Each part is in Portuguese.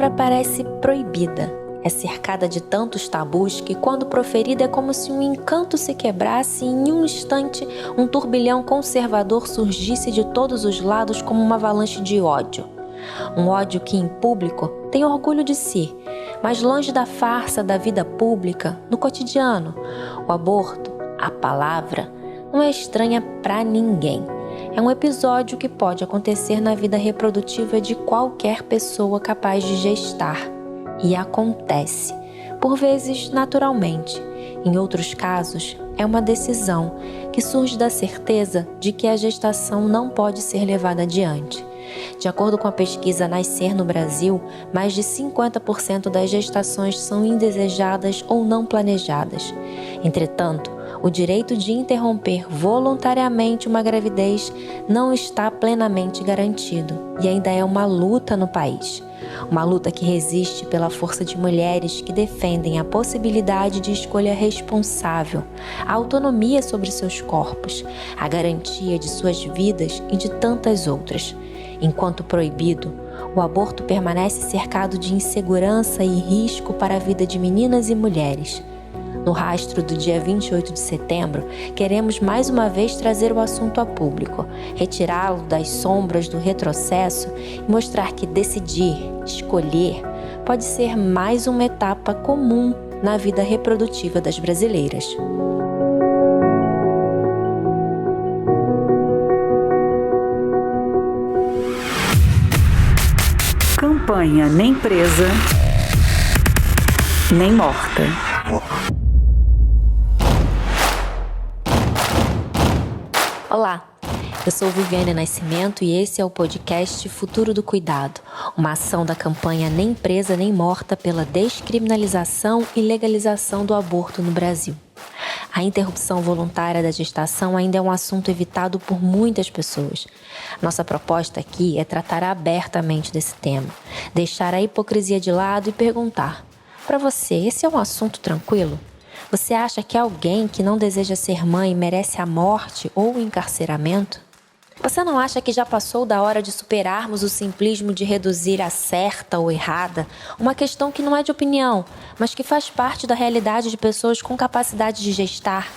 palavra parece proibida. É cercada de tantos tabus que, quando proferida, é como se um encanto se quebrasse e, em um instante, um turbilhão conservador surgisse de todos os lados como uma avalanche de ódio. Um ódio que, em público, tem orgulho de si, mas longe da farsa da vida pública, no cotidiano. O aborto, a palavra, não é estranha para ninguém. É um episódio que pode acontecer na vida reprodutiva de qualquer pessoa capaz de gestar. E acontece, por vezes naturalmente. Em outros casos, é uma decisão que surge da certeza de que a gestação não pode ser levada adiante. De acordo com a pesquisa Nascer no Brasil, mais de 50% das gestações são indesejadas ou não planejadas. Entretanto, o direito de interromper voluntariamente uma gravidez não está plenamente garantido e ainda é uma luta no país. Uma luta que resiste pela força de mulheres que defendem a possibilidade de escolha responsável, a autonomia sobre seus corpos, a garantia de suas vidas e de tantas outras. Enquanto proibido, o aborto permanece cercado de insegurança e risco para a vida de meninas e mulheres. No rastro do dia 28 de setembro, queremos mais uma vez trazer o assunto a público, retirá-lo das sombras do retrocesso e mostrar que decidir, escolher, pode ser mais uma etapa comum na vida reprodutiva das brasileiras. Campanha nem presa, nem morta. Olá, eu sou Viviane Nascimento e esse é o podcast Futuro do Cuidado, uma ação da campanha Nem Presa Nem Morta pela descriminalização e legalização do aborto no Brasil. A interrupção voluntária da gestação ainda é um assunto evitado por muitas pessoas. Nossa proposta aqui é tratar abertamente desse tema, deixar a hipocrisia de lado e perguntar: para você, esse é um assunto tranquilo? Você acha que alguém que não deseja ser mãe merece a morte ou o encarceramento? Você não acha que já passou da hora de superarmos o simplismo de reduzir a certa ou errada, uma questão que não é de opinião, mas que faz parte da realidade de pessoas com capacidade de gestar,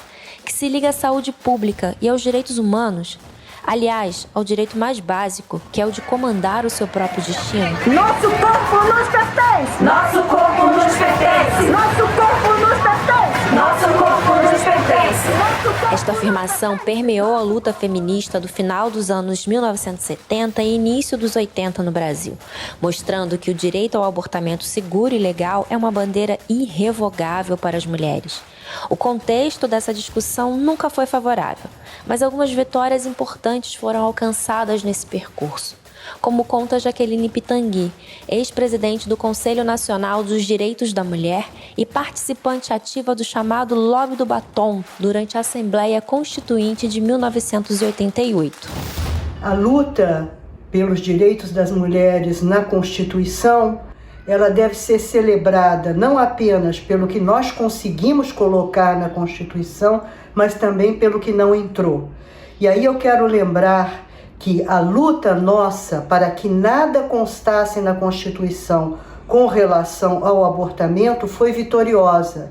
que se liga à saúde pública e aos direitos humanos? Aliás, ao direito mais básico, que é o de comandar o seu próprio destino. Nosso corpo nos pertence! Nosso corpo nos pertence! Nosso corpo nos pertence! Nosso corpo nos pertence! Esta afirmação permeou a luta feminista do final dos anos 1970 e início dos 80 no Brasil, mostrando que o direito ao abortamento seguro e legal é uma bandeira irrevogável para as mulheres. O contexto dessa discussão nunca foi favorável, mas algumas vitórias importantes foram alcançadas nesse percurso, como conta Jaqueline Pitangui, ex-presidente do Conselho Nacional dos Direitos da Mulher e participante ativa do chamado Lobby do Batom durante a Assembleia Constituinte de 1988. A luta pelos direitos das mulheres na Constituição, ela deve ser celebrada não apenas pelo que nós conseguimos colocar na Constituição, mas também pelo que não entrou. E aí eu quero lembrar que a luta nossa para que nada constasse na Constituição com relação ao abortamento foi vitoriosa.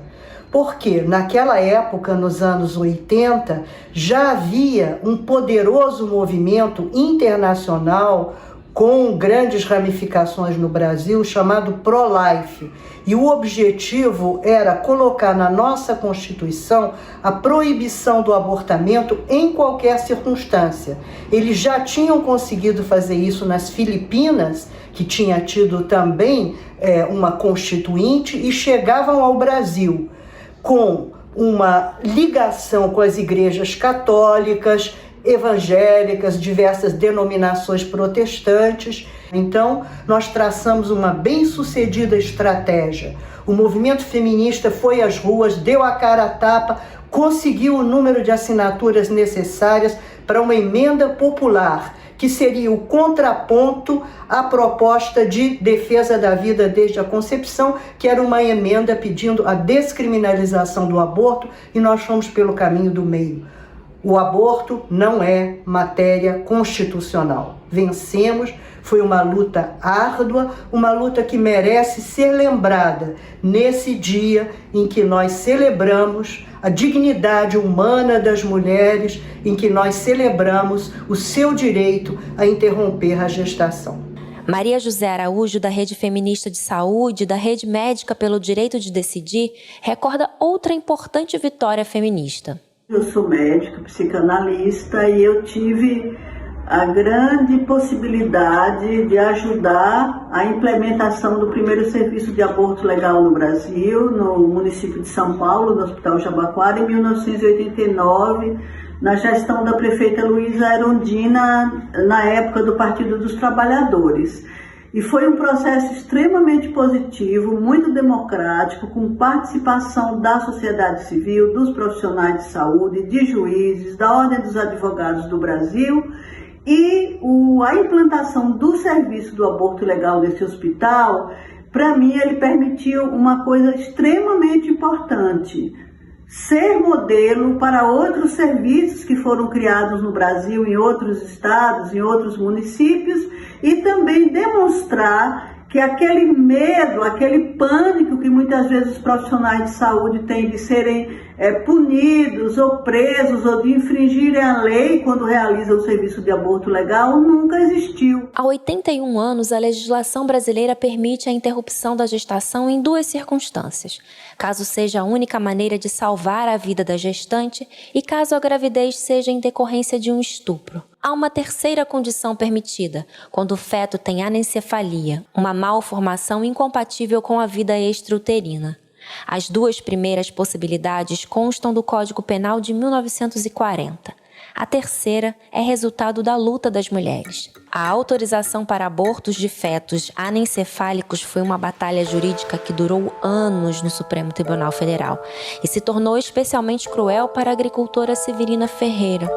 Porque naquela época, nos anos 80, já havia um poderoso movimento internacional com grandes ramificações no Brasil, chamado Pro-Life. E o objetivo era colocar na nossa Constituição a proibição do abortamento em qualquer circunstância. Eles já tinham conseguido fazer isso nas Filipinas, que tinha tido também uma constituinte, e chegavam ao Brasil com uma ligação com as igrejas católicas, evangélicas, diversas denominações protestantes. Então, nós traçamos uma bem-sucedida estratégia. O movimento feminista foi às ruas, deu a cara a tapa, conseguiu o número de assinaturas necessárias para uma emenda popular, que seria o contraponto à proposta de defesa da vida desde a concepção, que era uma emenda pedindo a descriminalização do aborto, e nós fomos pelo caminho do meio. O aborto não é matéria constitucional. Vencemos, foi uma luta árdua, uma luta que merece ser lembrada nesse dia em que nós celebramos a dignidade humana das mulheres, em que nós celebramos o seu direito a interromper a gestação. Maria José Araújo, da Rede Feminista de Saúde e da Rede Médica pelo Direito de Decidir, recorda outra importante vitória feminista. Eu sou médica, psicanalista e eu tive a grande possibilidade de ajudar a implementação do primeiro serviço de aborto legal no Brasil, no município de São Paulo, no Hospital Jabaquara, em 1989, na gestão da prefeita Luísa Erundina, na época do Partido dos Trabalhadores. E foi um processo extremamente positivo, muito democrático, com participação da sociedade civil, dos profissionais de saúde, de juízes, da Ordem dos Advogados do Brasil. E a implantação do serviço do aborto legal nesse hospital, para mim, ele permitiu uma coisa extremamente importante: ser modelo para outros serviços que foram criados no Brasil, em outros estados, em outros municípios, e também demonstrar que aquele medo, aquele pânico que muitas vezes os profissionais de saúde têm de serem punidos ou presos ou de infringirem a lei quando realizam o serviço de aborto legal, nunca existiu. Há 81 anos, a legislação brasileira permite a interrupção da gestação em 2 circunstâncias: caso seja a única maneira de salvar a vida da gestante e caso a gravidez seja em decorrência de um estupro. Há uma terceira condição permitida, quando o feto tem anencefalia, uma malformação incompatível com a vida extrauterina. As 2 primeiras possibilidades constam do Código Penal de 1940. A terceira é resultado da luta das mulheres. A autorização para abortos de fetos anencefálicos foi uma batalha jurídica que durou anos no Supremo Tribunal Federal e se tornou especialmente cruel para a agricultora Severina Ferreira.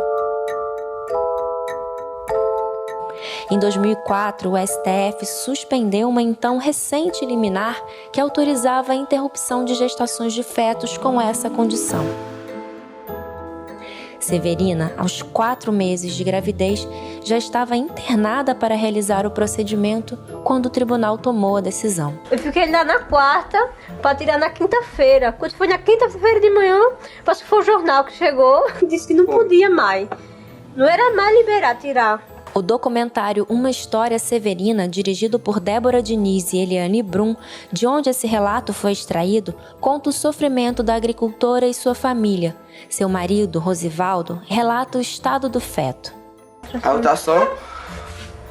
Em 2004, o STF suspendeu uma então recente liminar que autorizava a interrupção de gestações de fetos com essa condição. Severina, aos 4 meses de gravidez, já estava internada para realizar o procedimento quando o tribunal tomou a decisão. Eu fiquei lá na quarta para tirar na quinta-feira. Quando foi na quinta-feira de manhã, parece que foi o jornal que chegou e disse que não podia mais. Não era mais liberar, tirar. O documentário Uma História Severina, dirigido por Débora Diniz e Eliane Brum, de onde esse relato foi extraído, conta o sofrimento da agricultora e sua família. Seu marido, Rosivaldo, relata o estado do feto. A ultrassom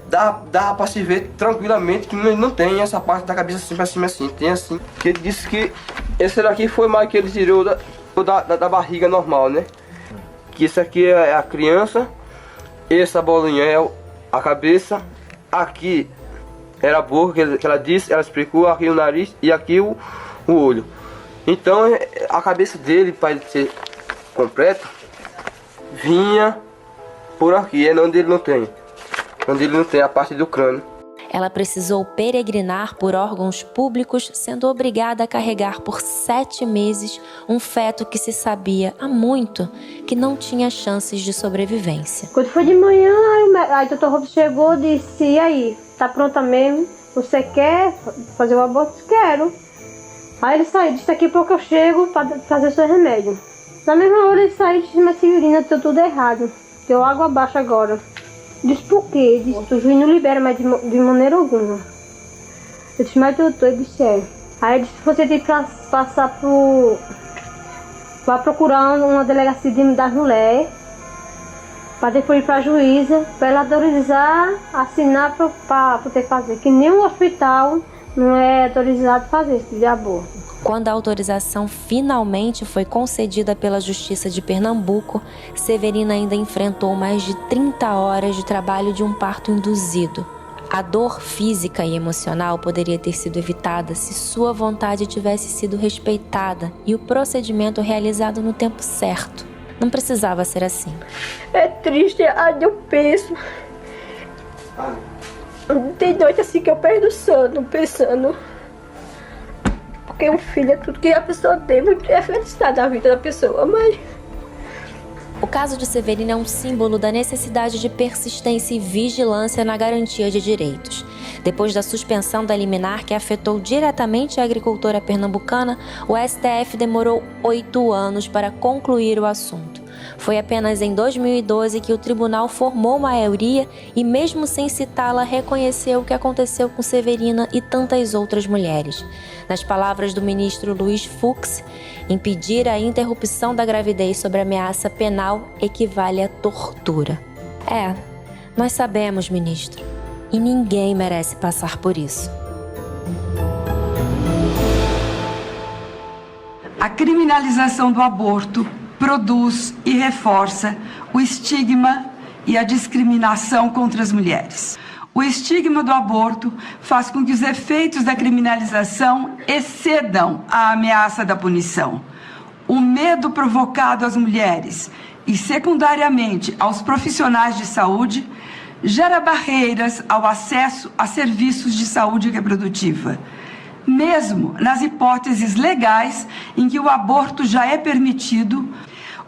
dá para se ver tranquilamente que não tem essa parte da cabeça assim para cima assim. Tem assim. Que ele disse que esse daqui foi mais que ele tirou da barriga normal, né? Que isso aqui é a criança. Essa bolinha é a cabeça, aqui era a boca que ela disse, ela explicou, aqui o nariz e aqui o olho. Então a cabeça dele, para ele ser completo, vinha por aqui, é onde ele não tem. Onde ele não tem a parte do crânio. Ela precisou peregrinar por órgãos públicos, sendo obrigada a carregar por 7 meses um feto que se sabia há muito que não tinha chances de sobrevivência. Quando foi de manhã, aí o doutor Robson chegou e disse: e aí, tá pronta mesmo? Você quer fazer o aborto? Quero. Aí ele saiu, disse: aqui porque eu chego para fazer seu remédio. Na mesma hora ele saiu e disse: mas Severina, deu tudo errado. Deu água abaixo agora. Disse: por quê? Disse: o juiz não libera mais de maneira alguma. Eu disse: mas doutor, ele disse: é. Aí ele disse: você tem que passar para procurar uma delegacia das mulheres, para depois ir para a juíza, para ela autorizar, assinar para poder fazer. Que nenhum hospital não é autorizado a fazer esse tipo de aborto. Quando a autorização finalmente foi concedida pela Justiça de Pernambuco, Severina ainda enfrentou mais de 30 horas de trabalho de um parto induzido. A dor física e emocional poderia ter sido evitada se sua vontade tivesse sido respeitada e o procedimento realizado no tempo certo. Não precisava ser assim. É triste, eu penso. Tem noite assim que eu perdo o sono pensando. Porque um filho é tudo que a pessoa tem, é felicidade da vida da pessoa, mas O caso de Severina é um símbolo da necessidade de persistência e vigilância na garantia de direitos. Depois da suspensão da liminar que afetou diretamente a agricultora pernambucana, o STF demorou 8 anos para concluir o assunto. Foi apenas em 2012 que o tribunal formou maioria e, mesmo sem citá-la, reconheceu o que aconteceu com Severina e tantas outras mulheres. Nas palavras do ministro Luiz Fux, impedir a interrupção da gravidez sob ameaça penal equivale a tortura. Nós sabemos, ministro, e ninguém merece passar por isso. A criminalização do aborto produz e reforça o estigma e a discriminação contra as mulheres. O estigma do aborto faz com que os efeitos da criminalização excedam a ameaça da punição. O medo provocado às mulheres e, secundariamente, aos profissionais de saúde gera barreiras ao acesso a serviços de saúde reprodutiva, mesmo nas hipóteses legais em que o aborto já é permitido.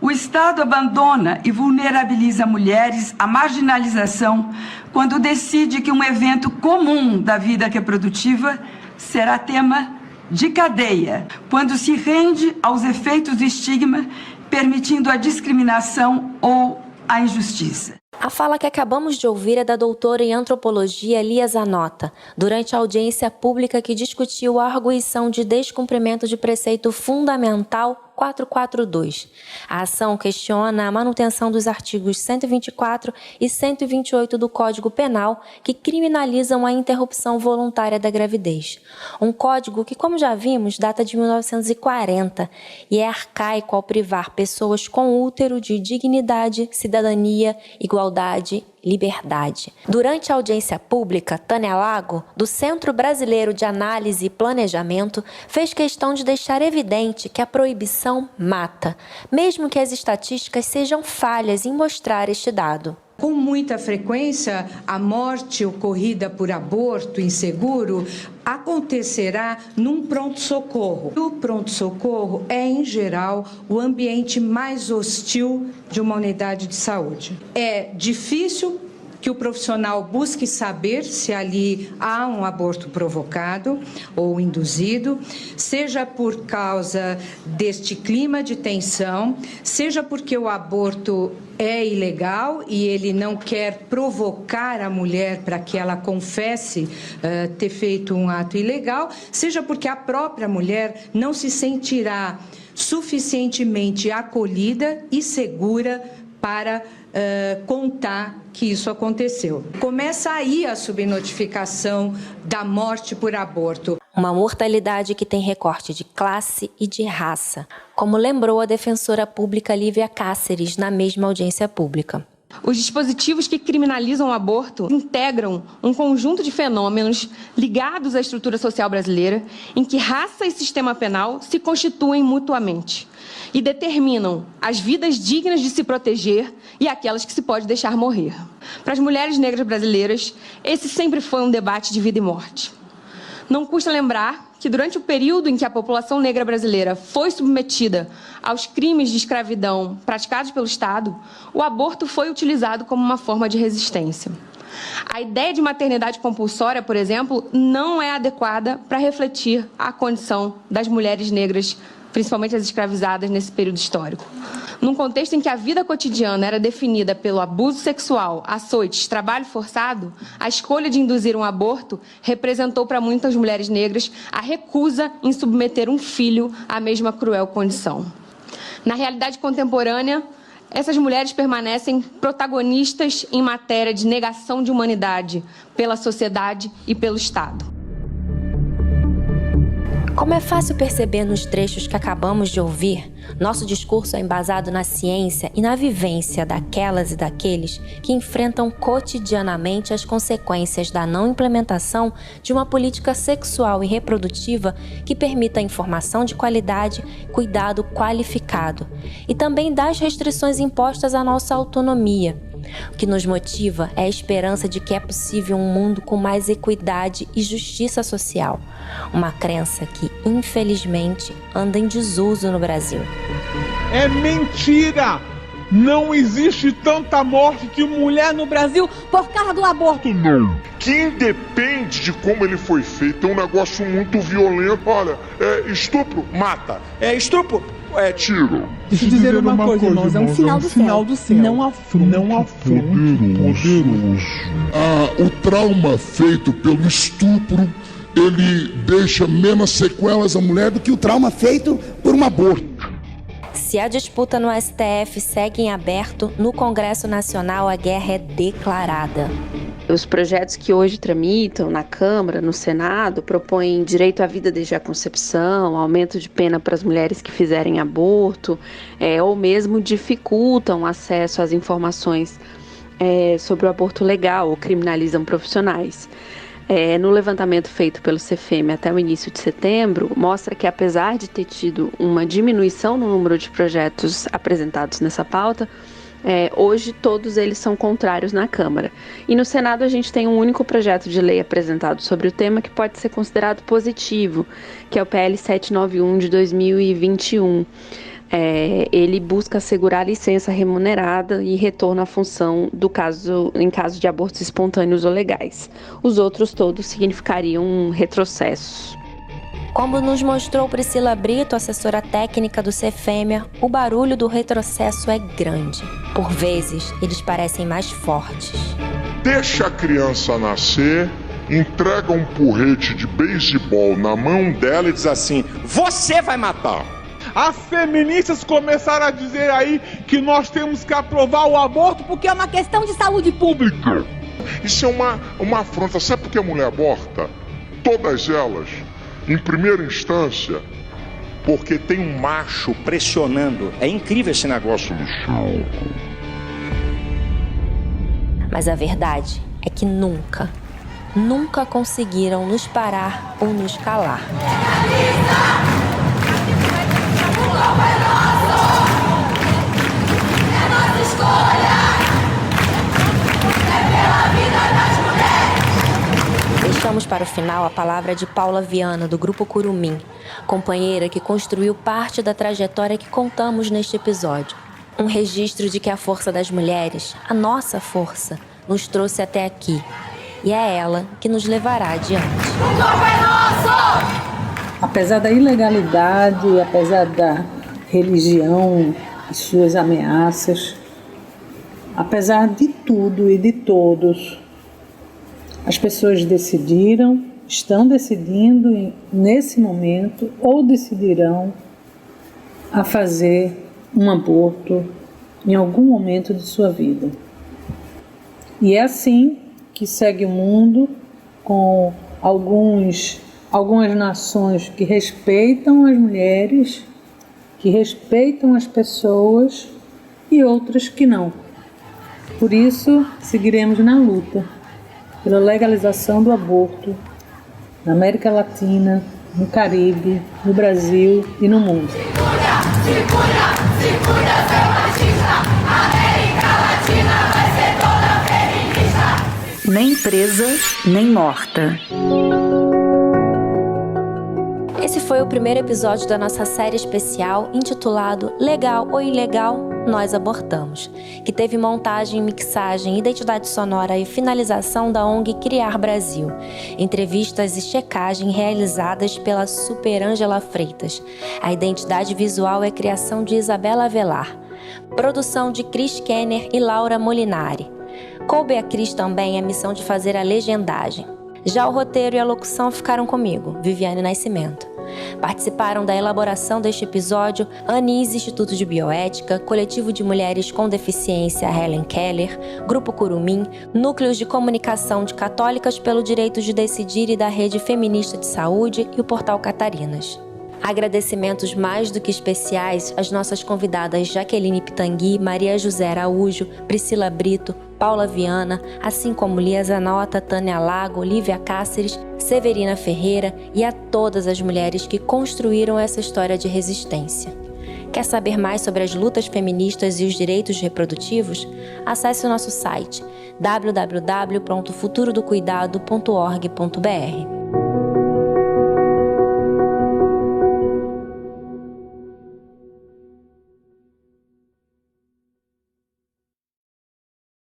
O Estado abandona e vulnerabiliza mulheres à marginalização quando decide que um evento comum da vida reprodutiva será tema de cadeia, quando se rende aos efeitos do estigma, permitindo a discriminação ou a injustiça. A fala que acabamos de ouvir é da doutora em antropologia Lia Zanotta, durante a audiência pública que discutiu a arguição de descumprimento de preceito fundamental 442. A ação questiona a manutenção dos artigos 124 e 128 do Código Penal, que criminalizam a interrupção voluntária da gravidez. Um código que, como já vimos, data de 1940 e é arcaico ao privar pessoas com útero de dignidade, cidadania, igualdade, liberdade. Durante a audiência pública, Tânia Lago, do Centro Brasileiro de Análise e Planejamento, fez questão de deixar evidente que a proibição mata, mesmo que as estatísticas sejam falhas em mostrar este dado. Com muita frequência, a morte ocorrida por aborto inseguro acontecerá num pronto-socorro. O pronto-socorro é, em geral, o ambiente mais hostil de uma unidade de saúde. É difícil que o profissional busque saber se ali há um aborto provocado ou induzido, seja por causa deste clima de tensão, seja porque o aborto é ilegal e ele não quer provocar a mulher para que ela confesse ter feito um ato ilegal, seja porque a própria mulher não se sentirá suficientemente acolhida e segura para contar que isso aconteceu. Começa aí a subnotificação da morte por aborto. Uma mortalidade que tem recorte de classe e de raça, como lembrou a defensora pública Lívia Cáceres na mesma audiência pública. Os dispositivos que criminalizam o aborto integram um conjunto de fenômenos ligados à estrutura social brasileira, em que raça e sistema penal se constituem mutuamente e determinam as vidas dignas de se proteger e aquelas que se pode deixar morrer. Para as mulheres negras brasileiras, esse sempre foi um debate de vida e morte. Não custa lembrar que durante o período em que a população negra brasileira foi submetida aos crimes de escravidão praticados pelo Estado, o aborto foi utilizado como uma forma de resistência. A ideia de maternidade compulsória, por exemplo, não é adequada para refletir a condição das mulheres negras, principalmente as escravizadas, nesse período histórico. Num contexto em que a vida cotidiana era definida pelo abuso sexual, açoites, trabalho forçado, a escolha de induzir um aborto representou para muitas mulheres negras a recusa em submeter um filho à mesma cruel condição. Na realidade contemporânea, essas mulheres permanecem protagonistas em matéria de negação de humanidade pela sociedade e pelo Estado. Como é fácil perceber nos trechos que acabamos de ouvir, nosso discurso é embasado na ciência e na vivência daquelas e daqueles que enfrentam cotidianamente as consequências da não implementação de uma política sexual e reprodutiva que permita informação de qualidade, cuidado qualificado e também das restrições impostas à nossa autonomia. O que nos motiva é a esperança de que é possível um mundo com mais equidade e justiça social. Uma crença que, infelizmente, anda em desuso no Brasil. É mentira! Não existe tanta morte que mulher no Brasil por causa do aborto, não. Que independe de como ele foi feito, é um negócio muito violento. Olha, estupro, mata. Estupro, tiro. Deixa eu dizer uma coisa, irmãos, é um sinal do céu. Não afronte poderoso. O trauma feito pelo estupro, ele deixa menos sequelas à mulher do que o trauma feito por um aborto. Se a disputa no STF segue em aberto, no Congresso Nacional a guerra é declarada. Os projetos que hoje tramitam na Câmara, no Senado, propõem direito à vida desde a concepção, aumento de pena para as mulheres que fizerem aborto, ou mesmo dificultam o acesso às informações sobre o aborto legal ou criminalizam profissionais. No levantamento feito pelo CFM até o início de setembro, mostra que apesar de ter tido uma diminuição no número de projetos apresentados nessa pauta, hoje todos eles são contrários na Câmara. E no Senado a gente tem um único projeto de lei apresentado sobre o tema que pode ser considerado positivo, que é o PL 791 de 2021. Ele busca assegurar licença remunerada e retorno à função em caso de abortos espontâneos ou legais. Os outros todos significariam um retrocesso. Como nos mostrou Priscila Brito, assessora técnica do CFM, o barulho do retrocesso é grande. Por vezes, eles parecem mais fortes. Deixa a criança nascer, entrega um porrete de beisebol na mão dela e diz assim: você vai matar. As feministas começaram a dizer aí que nós temos que aprovar o aborto porque é uma questão de saúde pública. Isso é uma afronta. Sabe por que a mulher aborta? Todas elas, em primeira instância, porque tem um macho pressionando. É incrível esse negócio do chão. Mas a verdade é que nunca conseguiram nos parar ou nos calar. Deixamos para o final a palavra de Paula Viana, do Grupo Curumim, companheira que construiu parte da trajetória que contamos neste episódio. Um registro de que a força das mulheres, a nossa força, nos trouxe até aqui. E é ela que nos levará adiante. O corpo é nosso! Apesar da ilegalidade, apesar da religião e suas ameaças, apesar de tudo e de todos, as pessoas estão decidindo nesse momento, ou decidirão, a fazer um aborto em algum momento de sua vida. E é assim que segue o mundo, com algumas nações que respeitam as mulheres, que respeitam as pessoas, e outras que não. Por isso, seguiremos na luta pela legalização do aborto na América Latina, no Caribe, no Brasil e no mundo. Segura, seu machista! América Latina vai ser toda feminista! Nem presa, nem morta. Esse foi o primeiro episódio da nossa série especial intitulado Legal ou Ilegal? Nós Abortamos, que teve montagem, mixagem, identidade sonora e finalização da ONG Criar Brasil, entrevistas e checagem realizadas pela Super Ângela Freitas. A identidade visual é criação de Isabela Avelar, produção de Cris Kenner e Laura Molinari. Coube a Cris também a missão de fazer a legendagem. Já o roteiro e a locução ficaram comigo, Viviane Nascimento. Participaram da elaboração deste episódio Anis, Instituto de Bioética, Coletivo de Mulheres com Deficiência Helen Keller, Grupo Curumim, Núcleos de Comunicação de Católicas pelo Direito de Decidir e da Rede Feminista de Saúde e o Portal Catarinas. Agradecimentos mais do que especiais às nossas convidadas Jaqueline Pitangui, Maria José Araújo, Priscila Brito, Paula Viana, assim como Lia Zanota, Tânia Lago, Lívia Cáceres, Severina Ferreira e a todas as mulheres que construíram essa história de resistência. Quer saber mais sobre as lutas feministas e os direitos reprodutivos? Acesse o nosso site www.futurodocuidado.org.br.